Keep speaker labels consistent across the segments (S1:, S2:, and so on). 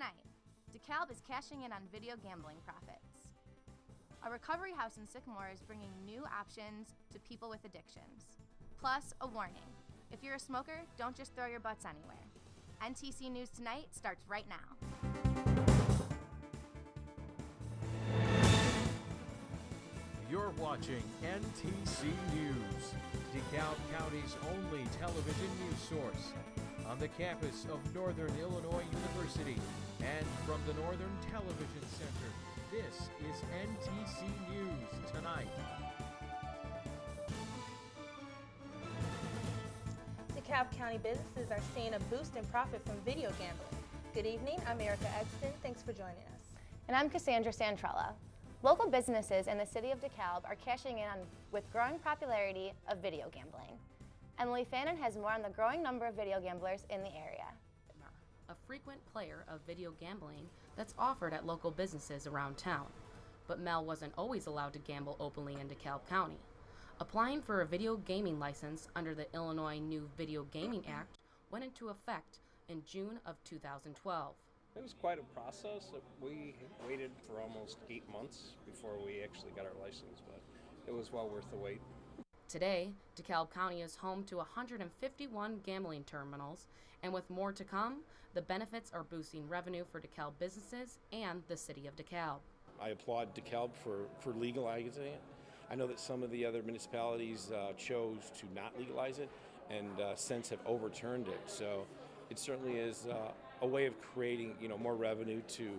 S1: Tonight, DeKalb is cashing in on video gambling profits. A recovery house in Sycamore is bringing new options to people with addictions. Plus, a warning. If you're a smoker, don't just throw your butts anywhere. NTC News Tonight starts right now.
S2: You're watching NTC News, DeKalb County's only television news source. On the campus of Northern Illinois University and from the Northern Television Center, this is NTC News Tonight.
S3: DeKalb County businesses are seeing a boost in profit from video gambling. Good evening, I'm Ericka Exton. Thanks for joining us.
S4: And I'm Cassandra Santrella. Local businesses in the city of DeKalb are cashing in on with growing popularity of video gambling. Emily Fannin has more on the growing number of video gamblers in the area.
S5: A frequent player of video gambling that's offered at local businesses around town. But Mel wasn't always allowed to gamble openly in DeKalb County. Applying for a video gaming license under the Illinois New Video Gaming Act went into effect in June of 2012.
S6: It was quite a process. We waited for almost 8 months before we actually got our license, but it was well worth the wait.
S5: Today, DeKalb County is home to 151 gambling terminals, and with more to come, the benefits are boosting revenue for DeKalb businesses and the city of DeKalb.
S7: I applaud DeKalb for legalizing it. I know that some of the other municipalities chose to not legalize it and since have overturned it. So it certainly is a way of creating, more revenue to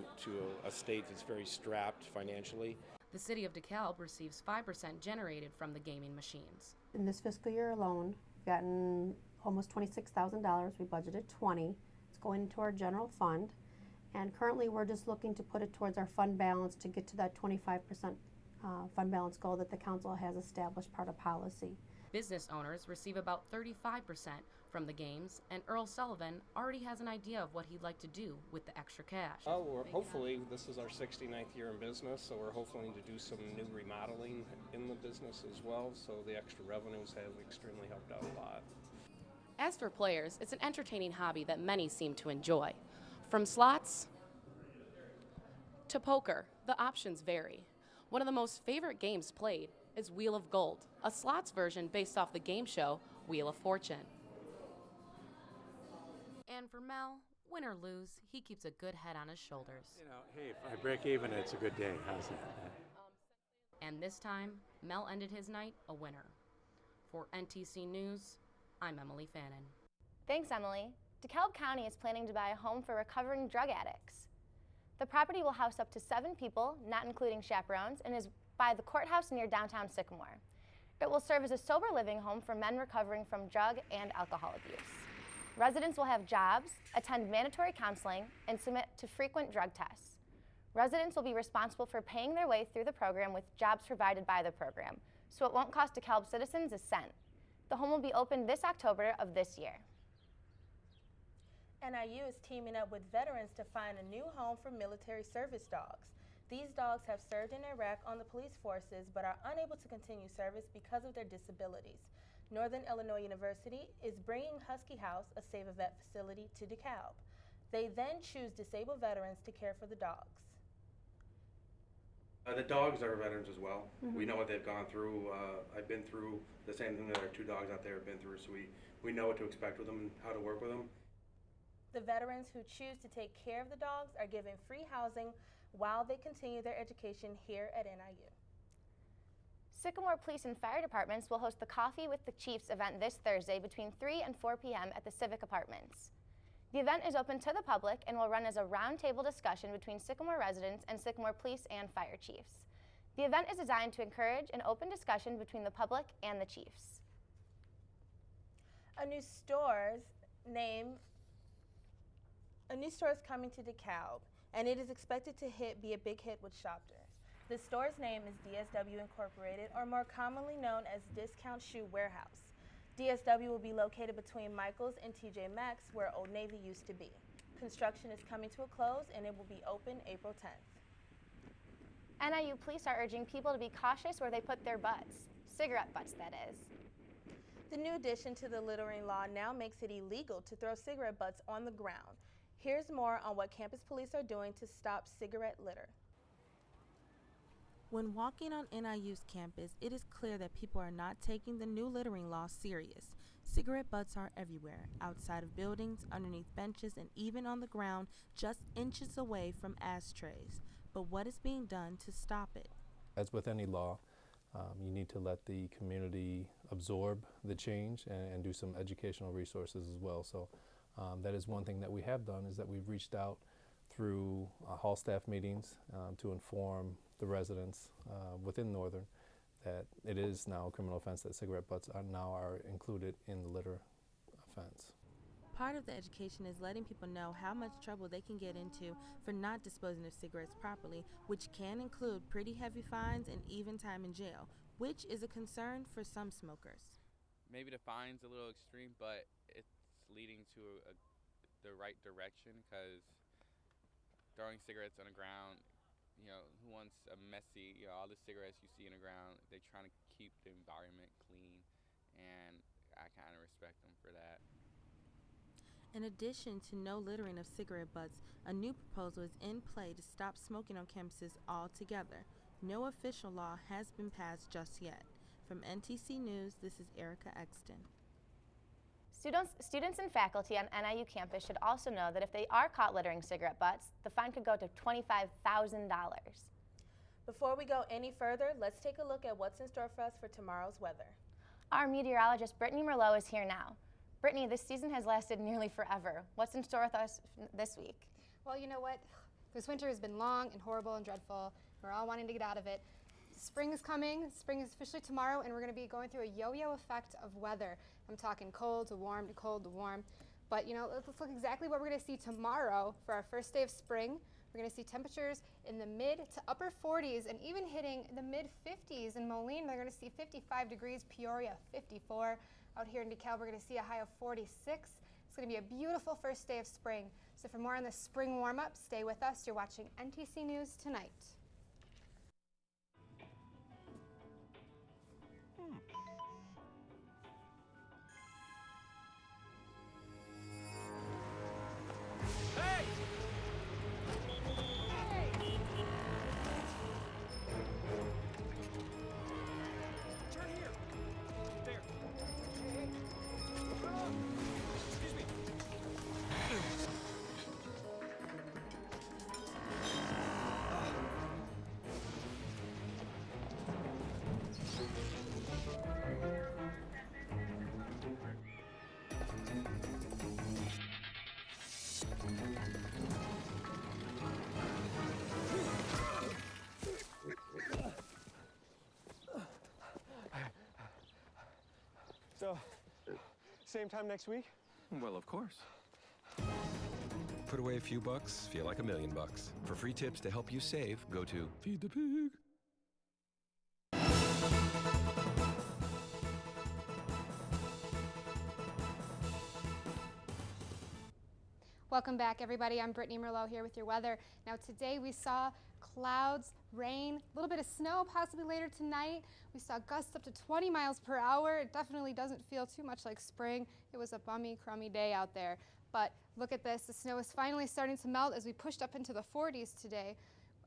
S7: a state that's very strapped financially.
S5: The city of DeKalb receives 5% generated from the gaming machines.
S8: In this fiscal year alone, we've gotten almost $26,000. We budgeted $20,000. It's going into our general fund. And currently we're just looking to put it towards our fund balance to get to that 25% fund balance goal that the council has established part of policy.
S5: Business owners receive about 35% from the games, and Earl Sullivan already has an idea of what he'd like to do with the extra cash.
S6: Hopefully, this is our 69th year in business, so we're hoping to do some new remodeling in the business as well, so the extra revenues have extremely helped out a lot.
S5: As for players, it's an entertaining hobby that many seem to enjoy. From slots to poker, the options vary. One of the most favorite games played is Wheel of Gold, a slots version based off the game show Wheel of Fortune. And for Mel, win or lose, he keeps a good head on his shoulders.
S9: Hey, if I break even, it's a good day. How's that?
S5: And this time, Mel ended his night a winner. For NTC News, I'm Emily Fannin.
S4: Thanks, Emily. DeKalb County is planning to buy a home for recovering drug addicts. The property will house up to 7 people, not including chaperones, and is by the courthouse near downtown Sycamore. It will serve as a sober living home for men recovering from drug and alcohol abuse. Residents will have jobs, attend mandatory counseling, and submit to frequent drug tests. Residents will be responsible for paying their way through the program with jobs provided by the program, so it won't cost DeKalb citizens a cent. The home will be opened this October of this year.
S3: NIU is teaming up with veterans to find a new home for military service dogs. These dogs have served in Iraq on the police forces but are unable to continue service because of their disabilities. Northern Illinois University is bringing Husky House, a Save a Vet facility, to DeKalb. They then choose disabled veterans to care for the dogs.
S10: The dogs are veterans as well. We know what they've gone through. I've been through the same thing that our 2 dogs out there have been through, so we know what to expect with them and how to work with them.
S3: The veterans who choose to take care of the dogs are given free housing while they continue their education here at NIU.
S4: Sycamore Police and Fire Departments will host the Coffee with the Chiefs event this Thursday between 3 and 4 p.m. at the Civic Apartments. The event is open to the public and will run as a roundtable discussion between Sycamore residents and Sycamore Police and Fire Chiefs. The event is designed to encourage an open discussion between the public and the Chiefs.
S3: A new store is coming to DeKalb, and it is expected to be a big hit with shoppers. The store's name is DSW Incorporated, or more commonly known as Discount Shoe Warehouse. DSW will be located between Michael's and TJ Maxx, where Old Navy used to be. Construction is coming to a close, and it will be open April 10th.
S4: NIU police are urging people to be cautious where they put their butts. Cigarette butts, that is.
S3: The new addition to the littering law now makes it illegal to throw cigarette butts on the ground. Here's more on what campus police are doing to stop cigarette litter.
S11: When walking on NIU's campus, it is clear that people are not taking the new littering law serious. Cigarette butts are everywhere, outside of buildings, underneath benches, and even on the ground, just inches away from ashtrays. But what is being done to stop it?
S12: As with any law, you need to let the community absorb the change and do some educational resources as well. So that is one thing that we have done, is that we've reached out through hall staff meetings to inform the residents within Northern that it is now a criminal offense that cigarette butts are included in the litter offense.
S11: Part of the education is letting people know how much trouble they can get into for not disposing of cigarettes properly, which can include pretty heavy fines and even time in jail, which is a concern for some smokers.
S13: Maybe the fine's a little extreme, but it's leading to the right direction, because throwing cigarettes on the ground, who wants a messy, all the cigarettes you see in the ground, they're trying to keep the environment clean, and I kind of respect them for that.
S11: In addition to no littering of cigarette butts, a new proposal is in play to stop smoking on campuses altogether. No official law has been passed just yet. From NTC News, this is Ericka Exton.
S4: Students and faculty on NIU campus should also know that if they are caught littering cigarette butts, the fine could go to $25,000.
S3: Before we go any further, let's take a look at what's in store for us for tomorrow's weather.
S4: Our meteorologist Brittany Merloeu is here now. Brittany, this season has lasted nearly forever. What's in store with us this week?
S14: Well, you know what? This winter has been long and horrible and dreadful. We're all wanting to get out of it. Spring is coming. Spring is officially tomorrow, and we're going to be going through a yo-yo effect of weather. I'm talking cold to warm to cold to warm. But, let's look exactly what we're going to see tomorrow for our first day of spring. We're going to see temperatures in the mid to upper 40s and even hitting the mid 50s. In Moline, they're going to see 55 degrees, Peoria 54. Out here in DeKalb, we're going to see a high of 46. It's going to be a beautiful first day of spring. So for more on the spring warm-up, stay with us. You're watching NTC News Tonight.
S15: So, same time next week?
S16: Well, of course. Put away a few bucks, feel like $1 million. For free tips to help you save, go to Feed the Pig.
S14: Welcome back, everybody. I'm Brittany Merloeu here with your weather. Now, today we saw clouds, rain, a little bit of snow possibly later tonight. We saw gusts up to 20 miles per hour. It definitely doesn't feel too much like spring. It was a bummy, crummy day out there. But look at this. The snow is finally starting to melt as we pushed up into the 40s today.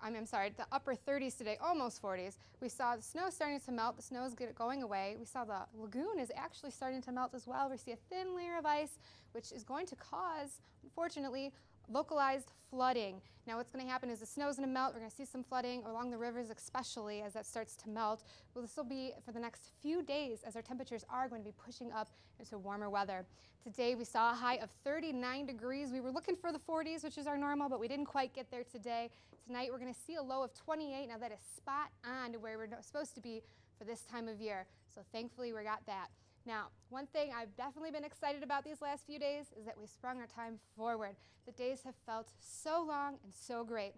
S14: I'm sorry, the upper 30s today, almost 40s. We saw the snow starting to melt. The snow is going away. We saw the lagoon is actually starting to melt as well. We see a thin layer of ice, which is going to cause, unfortunately, localized flooding. Now what's going to happen is the snow is going to melt. We're going to see some flooding along the rivers, especially as that starts to melt. Well, this will be for the next few days as our temperatures are going to be pushing up into warmer weather. Today we saw a high of 39 degrees. We were looking for the 40s, which is our normal, but we didn't quite get there today. Tonight we're going to see a low of 28. Now that is spot on to where we're supposed to be for this time of year. So thankfully we got that. Now, one thing I've definitely been excited about these last few days is that we sprung our time forward. The days have felt so long and so great.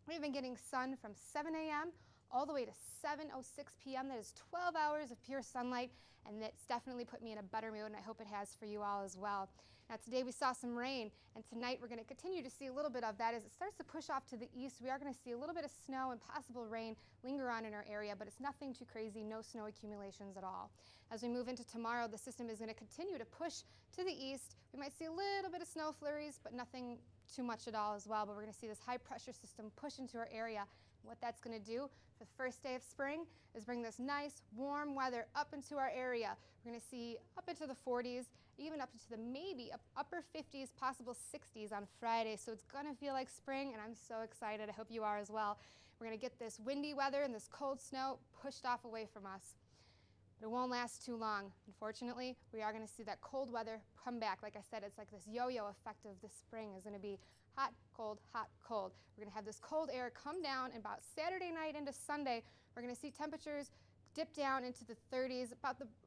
S14: We've been getting sun from 7 a.m. all the way to 7:06 p.m. That is 12 hours of pure sunlight, and that's definitely put me in a better mood, and I hope it has for you all as well. Now, today we saw some rain, and tonight we're going to continue to see a little bit of that as it starts to push off to the east. We are going to see a little bit of snow and possible rain linger on in our area, but it's nothing too crazy, no snow accumulations at all. As we move into tomorrow, the system is going to continue to push to the east. We might see a little bit of snow flurries, but nothing too much at all as well, but we're going to see this high pressure system push into our area. What that's going to do for the first day of spring is bring this nice warm weather up into our area. We're going to see up into the 40s, even up into the maybe upper 50s, possible 60s on Friday. So it's going to feel like spring, and I'm so excited. I hope you are as well. We're going to get this windy weather and this cold snow pushed off away from us. But it won't last too long. Unfortunately, we are going to see that cold weather come back. Like I said, it's like this yo-yo effect of the spring is going to be hot, cold, hot, cold. We're going to have this cold air come down, and about Saturday night into Sunday, we're going to see temperatures dip down into the 30s,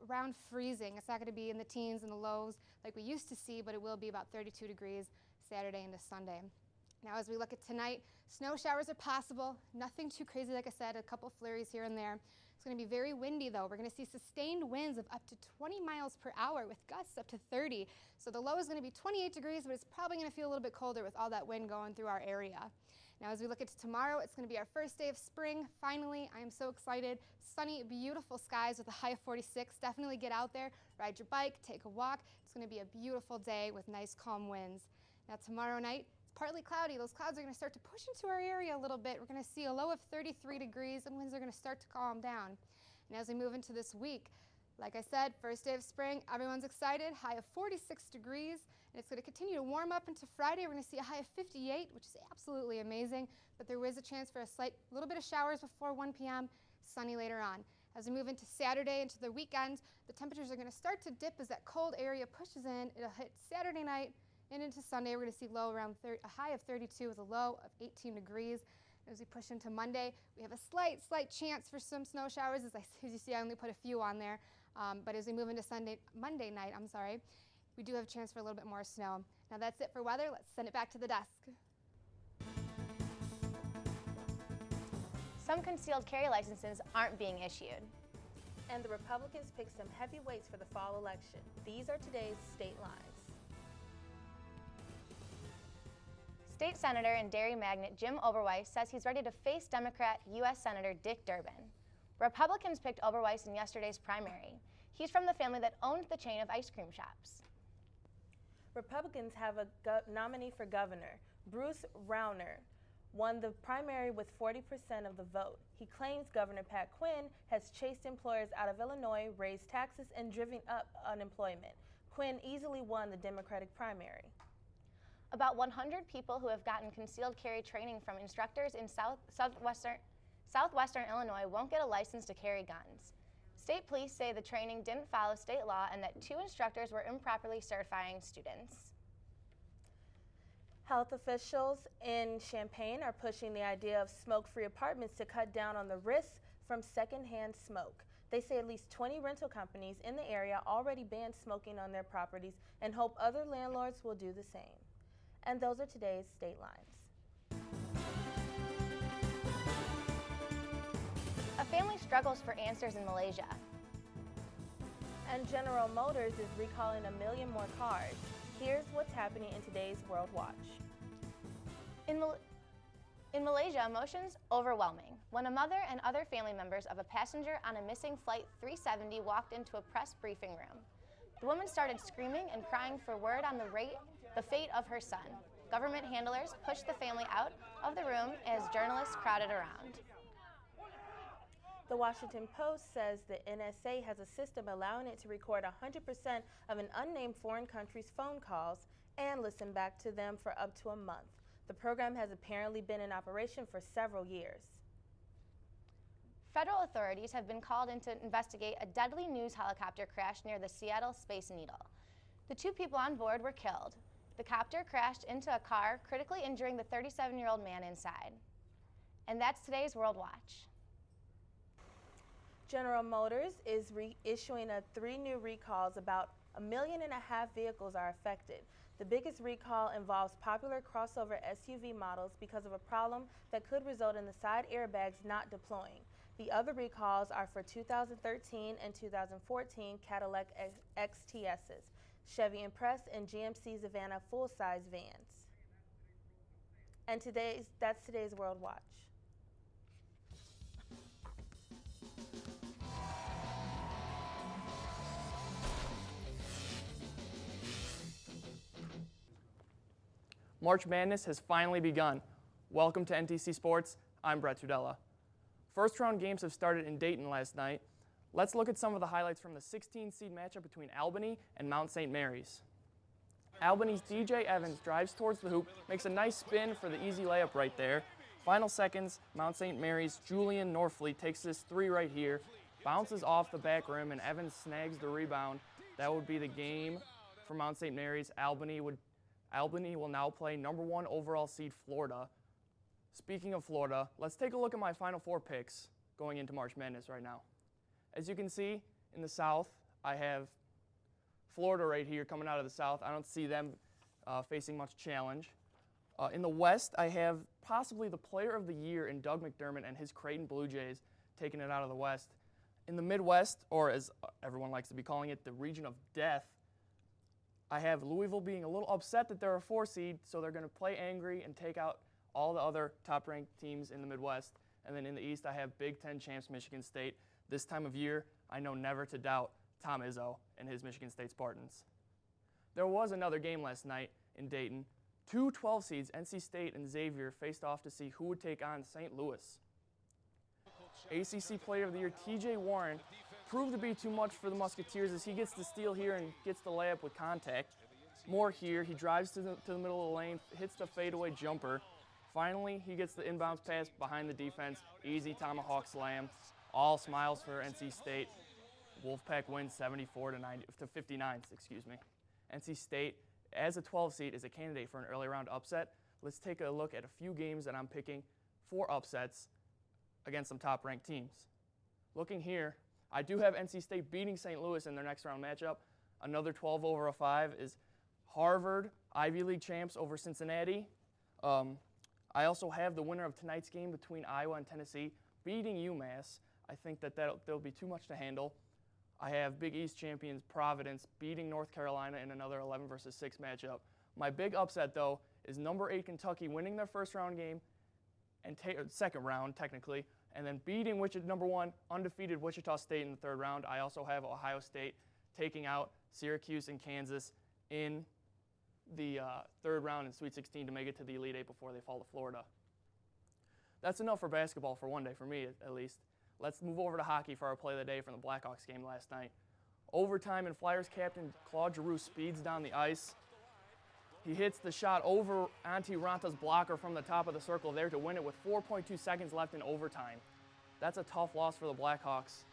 S14: around freezing. It's not going to be in the teens and the lows like we used to see, but it will be about 32 degrees Saturday into Sunday. Now, as we look at tonight, snow showers are possible. Nothing too crazy, like I said, a couple flurries here and there. It's going to be very windy, though. We're going to see sustained winds of up to 20 miles per hour with gusts up to 30. So the low is going to be 28 degrees, but it's probably going to feel a little bit colder with all that wind going through our area. Now, as we look at tomorrow, it's going to be our first day of spring. Finally, I am so excited. Sunny, beautiful skies with a high of 46. Definitely get out there, ride your bike, take a walk. It's going to be a beautiful day with nice, calm winds. Now, tomorrow night, partly cloudy. Those clouds are going to start to push into our area a little bit. We're going to see a low of 33 degrees, and winds are going to start to calm down. And as we move into this week, like I said, first day of spring, everyone's excited. High of 46 degrees, and it's going to continue to warm up into Friday. We're going to see a high of 58, which is absolutely amazing, but there is a chance for a little bit of showers before 1 p.m., sunny later on. As we move into Saturday, into the weekend, the temperatures are going to start to dip as that cold area pushes in. It'll hit Saturday night, and into Sunday, we're going to see low around a high of 32 with a low of 18 degrees. As we push into Monday, we have a slight chance for some snow showers. As you see, I only put a few on there. But as we move into Monday night, we do have a chance for a little bit more snow. Now that's it for weather. Let's send it back to the desk.
S4: Some concealed carry licenses aren't being issued.
S3: And the Republicans picked some heavyweights for the fall election. These are today's state lines.
S4: State Senator and dairy magnate Jim Oberweis says he's ready to face Democrat U.S. Senator Dick Durbin. Republicans picked Oberweis in yesterday's primary. He's from the family that owned the chain of ice cream shops.
S3: Republicans have a nominee for governor. Bruce Rauner won the primary with 40% of the vote. He claims Governor Pat Quinn has chased employers out of Illinois, raised taxes, and driven up unemployment. Quinn easily won the Democratic primary.
S4: About 100 people who have gotten concealed carry training from instructors in southwestern Illinois won't get a license to carry guns. State police say the training didn't follow state law and that 2 instructors were improperly certifying students.
S3: Health officials in Champaign are pushing the idea of smoke-free apartments to cut down on the risks from secondhand smoke. They say at least 20 rental companies in the area already banned smoking on their properties and hope other landlords will do the same. And those are today's state lines.
S4: A family struggles for answers in Malaysia.
S3: And General Motors is recalling 1 million more cars. Here's what's happening in today's World Watch.
S4: In Malaysia, emotions overwhelming when a mother and other family members of a passenger on a missing Flight 370 walked into a press briefing room. The woman started screaming and crying for word on the fate of her son. Government handlers pushed the family out of the room as journalists crowded around.
S3: The Washington Post says the NSA has a system allowing it to record 100% of an unnamed foreign country's phone calls and listen back to them for up to a month. The program has apparently been in operation for several years.
S4: Federal authorities have been called in to investigate a deadly news helicopter crash near the Seattle Space Needle. The 2 people on board were killed. The copter crashed into a car, critically injuring the 37-year-old man inside. And that's today's World Watch.
S3: General Motors is reissuing 3 new recalls. About 1.5 million vehicles are affected. The biggest recall involves popular crossover SUV models because of a problem that could result in the side airbags not deploying. The other recalls are for 2013 and 2014 Cadillac XTSs, Chevy Impress, and GMC Savannah full-size vans. And that's today's World Watch.
S17: March Madness has finally begun. Welcome to NTC Sports. I'm Tudele. First round games have started in Dayton last night. Let's look at some of the highlights from the 16-seed matchup between Albany and Mount St. Mary's. Albany's DJ Evans drives towards the hoop, makes a nice spin for the easy layup right there. Final seconds, Mount St. Mary's Julian Norfleet takes this three right here, bounces off the back rim, and Evans snags the rebound. That would be the game for Mount St. Mary's. Albany will now play number 1 overall seed Florida. Speaking of Florida, let's take a look at my Final Four picks going into March Madness right now. As you can see, in the South, I have Florida right here coming out of the South. I don't see them facing much challenge. In the West, I have possibly the player of the year in Doug McDermott and his Creighton Blue Jays taking it out of the West. In the Midwest, or as everyone likes to be calling it, the region of death, I have Louisville being a little upset that they're a 4 seed, so they're going to play angry and take out all the other top-ranked teams in the Midwest. And then in the East, I have Big Ten champs Michigan State. This time of year, I know never to doubt Tom Izzo and his Michigan State Spartans. There was another game last night in Dayton. 2 12 seeds, NC State and Xavier, faced off to see who would take on St. Louis. ACC Player of the Year TJ Warren proved to be too much for the Musketeers as he gets the steal here and gets the layup with contact. More here, he drives to the middle of the lane, hits the fadeaway jumper. Finally, he gets the inbounds pass behind the defense, easy tomahawk slam. All smiles for NC State. Wolfpack wins 74-59. NC State, as a 12 seed, is a candidate for an early round upset. Let's take a look at a few games that I'm picking for upsets against some top-ranked teams. Looking here, I do have NC State beating St. Louis in their next round matchup. Another 12/5 is Harvard, Ivy League champs over Cincinnati. I also have the winner of tonight's game between Iowa and Tennessee beating UMass. I think that'll be too much to handle. I have Big East champions Providence beating North Carolina in another 11-6 matchup. My big upset, though, is number 8 Kentucky winning their first round game, and second round technically, and then beating number 1 undefeated Wichita State in the third round. I also have Ohio State taking out Syracuse and Kansas in the third round in Sweet 16 to make it to the Elite Eight before they fall to Florida. That's enough for basketball for one day, for me at least. Let's move over to hockey for our play of the day from the Blackhawks game last night. Overtime, and Flyers captain Claude Giroux speeds down the ice. He hits the shot over Antti Ranta's blocker from the top of the circle there to win it with 4.2 seconds left in overtime. That's a tough loss for the Blackhawks.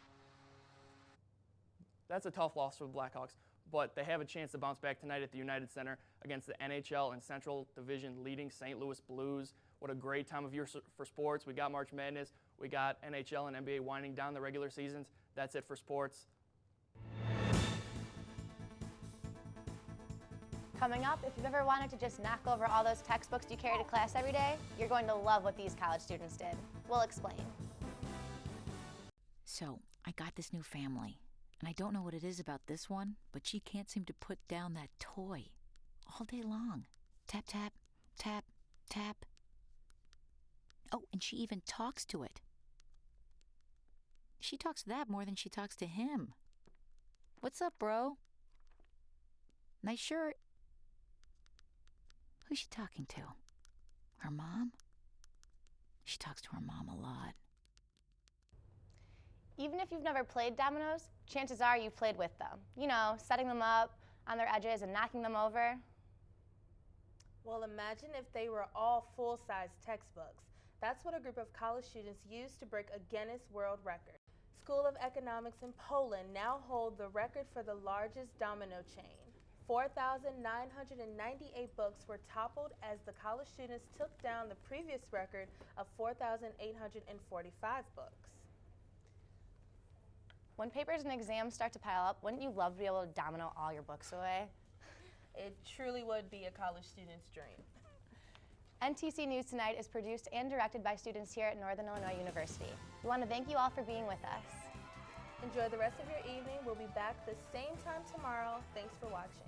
S17: But they have a chance to bounce back tonight at the United Center against the NHL and Central Division leading St. Louis Blues. What a great time of year for sports. We got March Madness. We got NHL and NBA winding down the regular seasons. That's it for sports.
S4: Coming up, if you've ever wanted to just knock over all those textbooks you carry to class every day, you're going to love what these college students did. We'll explain.
S18: So, I got this new family, and I don't know what it is about this one, but she can't seem to put down that toy all day long. Tap, tap, tap, tap. Oh, and she even talks to it. She talks to that more than she talks to him. What's up, bro? Nice shirt. Who's she talking to? Her mom? She talks to her mom a lot.
S4: Even if you've never played dominoes, chances are you've played with them. You know, setting them up on their edges and knocking them over.
S3: Well, imagine if they were all full-size textbooks. That's what a group of college students used to break a Guinness World Record. School of Economics in Poland now hold the record for the largest domino chain. 4,998 books were toppled as the college students took down the previous record of 4,845 books.
S4: When papers and exams start to pile up, wouldn't you love to be able to domino all your books away?
S3: It truly would be a college student's dream.
S4: NTC News Tonight is produced and directed by students here at Northern Illinois University. We want to thank you all for being with us.
S3: Enjoy the rest of your evening. We'll be back the same time tomorrow. Thanks for watching.